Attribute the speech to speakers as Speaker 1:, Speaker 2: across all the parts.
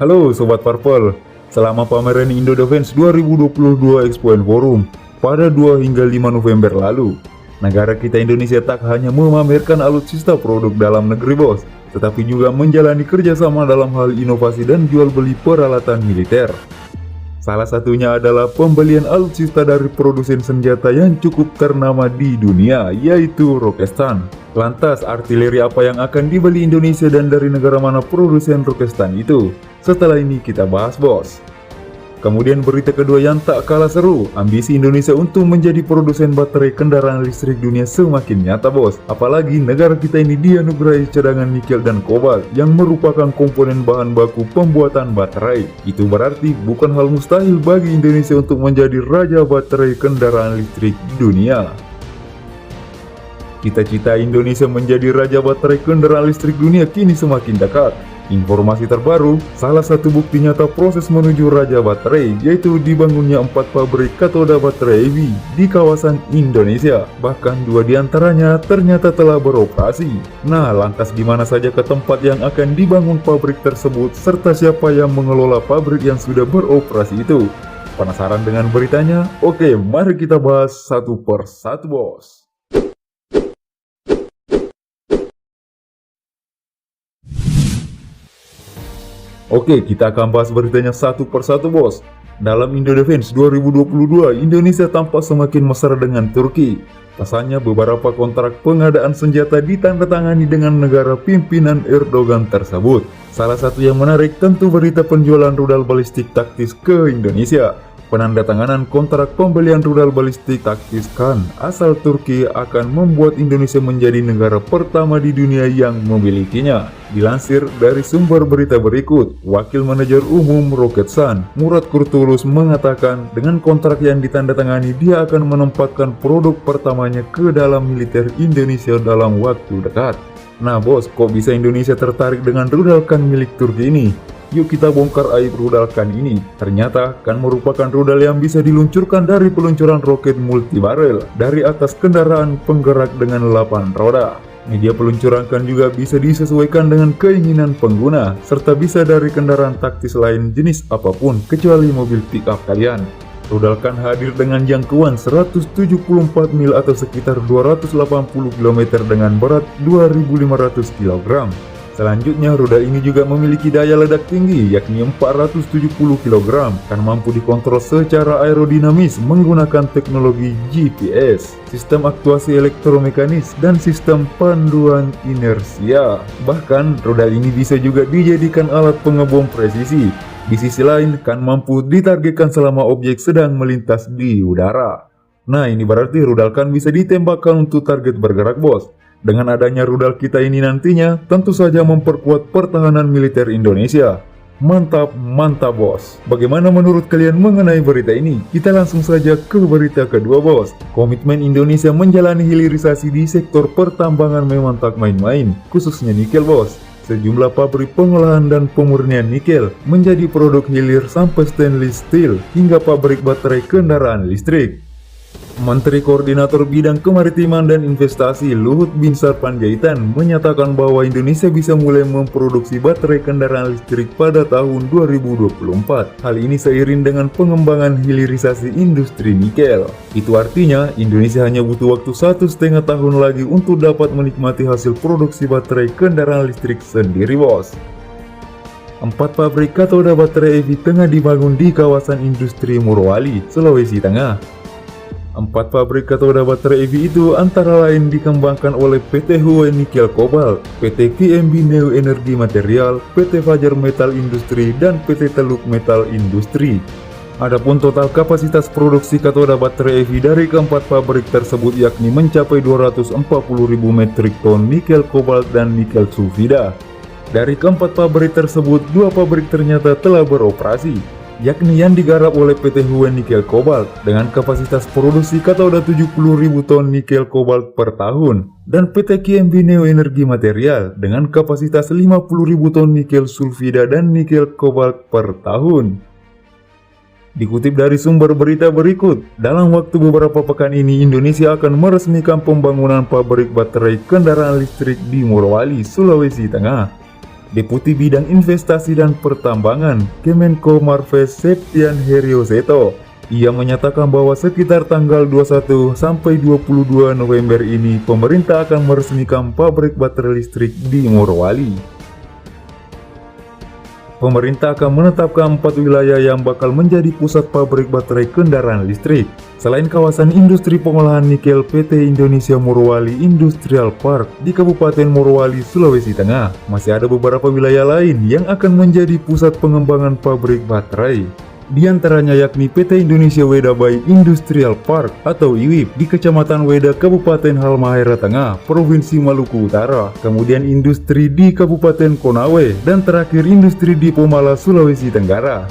Speaker 1: Halo Sobat Purple, selama pameran Indo Defense 2022 Expo and Forum pada 2 hingga 5 November lalu, negara kita Indonesia tak hanya memamerkan alutsista produk dalam negeri bos, tetapi juga menjalani kerjasama dalam hal inovasi dan jual beli peralatan militer. Salah satunya adalah pembelian alutsista dari produsen senjata yang cukup ternama di dunia, yaitu Roketsan. Lantas, artileri apa yang akan dibeli Indonesia dan dari negara mana produsen Roketsan itu? Setelah ini kita bahas bos. Kemudian berita kedua yang tak kalah seru, ambisi Indonesia untuk menjadi produsen baterai kendaraan listrik dunia semakin nyata bos. Apalagi negara kita ini dianugerahi cadangan nikel dan kobalt yang merupakan komponen bahan baku pembuatan baterai. Itu berarti bukan hal mustahil bagi Indonesia untuk menjadi raja baterai kendaraan listrik dunia. Cita-cita Indonesia menjadi raja baterai kendaraan listrik dunia kini semakin dekat. Informasi terbaru, salah satu bukti nyata proses menuju raja baterai yaitu dibangunnya 4 pabrik katoda baterai EV di kawasan Indonesia. Bahkan 2 diantaranya ternyata telah beroperasi. Nah, lantas gimana saja ke tempat yang akan dibangun pabrik tersebut serta siapa yang mengelola pabrik yang sudah beroperasi itu? Penasaran dengan beritanya? Oke, mari kita bahas satu per satu bos. Oke, kita akan bahas beritanya satu per satu bos. Dalam Indo Defense 2022, Indonesia tampak semakin mesra dengan Turki. Pasalnya beberapa kontrak pengadaan senjata ditandatangani dengan negara pimpinan Erdogan tersebut. Salah satu yang menarik tentu berita penjualan rudal balistik taktis ke Indonesia. Penandatanganan kontrak pembelian rudal balistik taktis Kan asal Turki akan membuat Indonesia menjadi negara pertama di dunia yang memilikinya. Dilansir dari sumber berita berikut, Wakil Manajer Umum Roketsan, Murad Kurtulus mengatakan dengan kontrak yang ditandatangani dia akan menempatkan produk pertamanya ke dalam militer Indonesia dalam waktu dekat. Nah bos, kok bisa Indonesia tertarik dengan rudal Kan milik Turki ini? Yuk kita bongkar aib rudal Kan ini. Ternyata Kan merupakan rudal yang bisa diluncurkan dari peluncuran roket multibarel dari atas kendaraan penggerak dengan 8 roda. Media peluncuran Kan juga bisa disesuaikan dengan keinginan pengguna, serta bisa dari kendaraan taktis lain jenis apapun kecuali mobil pick-up kalian. Rudal Kan hadir dengan jangkauan 174 mil atau sekitar 280 km dengan berat 2500 kg. Selanjutnya, rudal ini juga memiliki daya ledak tinggi yakni 470 kg, kan mampu dikontrol secara aerodinamis menggunakan teknologi GPS, sistem aktuasi elektromekanis, dan sistem panduan inersia. Bahkan, rudal ini bisa juga dijadikan alat pengebom presisi. Di sisi lain, kan mampu ditargetkan selama objek sedang melintas di udara. Nah, ini berarti rudal Kan bisa ditembakkan untuk target bergerak bos. Dengan adanya rudal kita ini nantinya tentu saja memperkuat pertahanan militer Indonesia. Mantap, mantap bos. Bagaimana menurut kalian mengenai berita ini? Kita langsung saja ke berita kedua bos. Komitmen Indonesia menjalani hilirisasi di sektor pertambangan memang tak main-main, khususnya nikel bos. Sejumlah pabrik pengolahan dan pemurnian nikel menjadi produk hilir sampai stainless steel hingga pabrik baterai kendaraan listrik. Menteri Koordinator Bidang Kemaritiman dan Investasi Luhut Binsar Panjaitan menyatakan bahwa Indonesia bisa mulai memproduksi baterai kendaraan listrik pada tahun 2024. Hal ini seiring dengan pengembangan hilirisasi industri nikel. Itu artinya Indonesia hanya butuh waktu 1,5 tahun lagi untuk dapat menikmati hasil produksi baterai kendaraan listrik sendiri bos. 4 pabrik katoda baterai EV tengah dibangun di kawasan industri Morowali, Sulawesi Tengah. 4 pabrik katoda baterai EV itu antara lain dikembangkan oleh PT Hue Nikel Kobalt, PT QMB Neo Energi Material, PT Fajar Metal Industri, dan PT Teluk Metal Industri. Adapun total kapasitas produksi katoda baterai EV dari keempat pabrik tersebut yakni mencapai 240.000 metrik ton nikel kobalt dan nikel sulfida. Dari keempat pabrik tersebut, 2 pabrik ternyata telah beroperasi, yakni yang digarap oleh PT Hue Nikel Kobalt dengan kapasitas produksi katoda 70.000 ton nikel kobalt per tahun, dan PT QMB Neo Energi Material dengan kapasitas 50.000 ton nikel sulfida dan nikel kobalt per tahun. Dikutip dari sumber berita berikut, dalam waktu beberapa pekan ini Indonesia akan meresmikan pembangunan pabrik baterai kendaraan listrik di Morowali, Sulawesi Tengah. Deputi Bidang Investasi dan Pertambangan Kemenko Marves Septian Herioseto. Ia menyatakan bahwa sekitar tanggal 21 sampai 22 November ini pemerintah akan meresmikan pabrik baterai listrik di Morowali. Pemerintah akan menetapkan 4 wilayah yang bakal menjadi pusat pabrik baterai kendaraan listrik. Selain kawasan industri pengolahan nikel PT Indonesia Morowali Industrial Park di Kabupaten Morowali, Sulawesi Tengah, masih ada beberapa wilayah lain yang akan menjadi pusat pengembangan pabrik baterai. Di antaranya yakni PT Indonesia Weda Bay Industrial Park atau IWIP di Kecamatan Weda, Kabupaten Halmahera Tengah, Provinsi Maluku Utara, kemudian industri di Kabupaten Konawe, dan terakhir industri di Pomala, Sulawesi Tenggara.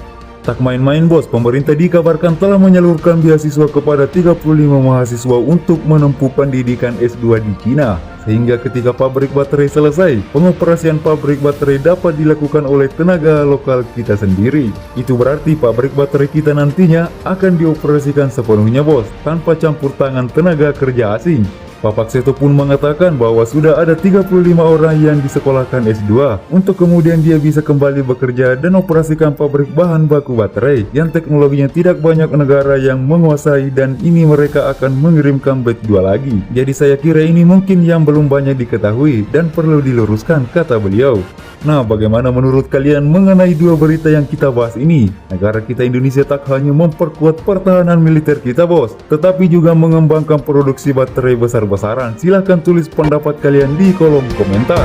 Speaker 1: Tak main-main bos, pemerintah dikabarkan telah menyalurkan beasiswa kepada 35 mahasiswa untuk menempuh pendidikan S2 di Cina. Sehingga ketika pabrik baterai selesai, pengoperasian pabrik baterai dapat dilakukan oleh tenaga lokal kita sendiri. Itu berarti pabrik baterai kita nantinya akan dioperasikan sepenuhnya bos, tanpa campur tangan tenaga kerja asing. Bapak Seto pun mengatakan bahwa sudah ada 35 orang yang disekolahkan S2 untuk kemudian dia bisa kembali bekerja dan operasikan pabrik bahan baku baterai yang teknologinya tidak banyak negara yang menguasai, dan ini mereka akan mengirimkan batch 2 lagi. Jadi saya kira ini mungkin yang belum banyak diketahui dan perlu diluruskan, kata beliau. Nah, bagaimana menurut kalian mengenai dua berita yang kita bahas ini? Negara kita Indonesia tak hanya memperkuat pertahanan militer kita bos, tetapi juga mengembangkan produksi baterai besar-besaran. Silahkan tulis pendapat kalian di kolom komentar.